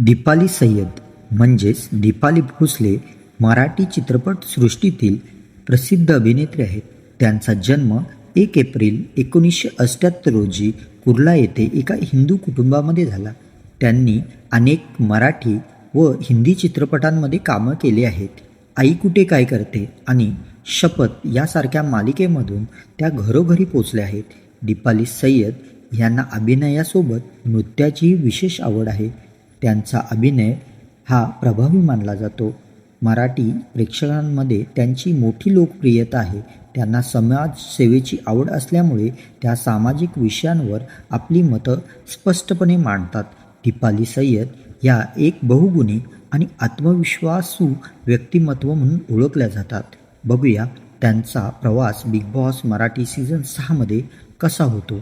दीपाली सय्यद म्हणजेच दीपाली भोसले मराठी चित्रपटसृष्टीतील प्रसिद्ध अभिनेत्री आहेत. त्यांचा जन्म 1 एप्रिल 1978 रोजी कुर्ला येथे एका हिंदू कुटुंबामध्ये झाला. त्यांनी अनेक मराठी व हिंदी चित्रपटांमध्ये कामं केली आहेत. आई कुठे काय करते आणि शपथ यासारख्या मालिकेमधून त्या घरोघरी पोचल्या आहेत. दीपाली सय्यद यांना अभिनयासोबत नृत्याचीही विशेष आवड आहे. त्यांचा अभिनय हा प्रभावी मानला जातो. मराठी प्रेक्षकांमध्ये त्यांची मोठी लोकप्रियता आहे. त्यांना समाजसेवेची आवड असल्यामुळे त्या सामाजिक विषयांवर आपली मतं स्पष्टपणे मांडतात. दीपाली सय्यद या एक बहुगुणी आणि आत्मविश्वासू व्यक्तिमत्व म्हणून ओळखल्या जातात. बघूया त्यांचा प्रवास बिग बॉस मराठी सीझन 6 मध्ये कसा होतो.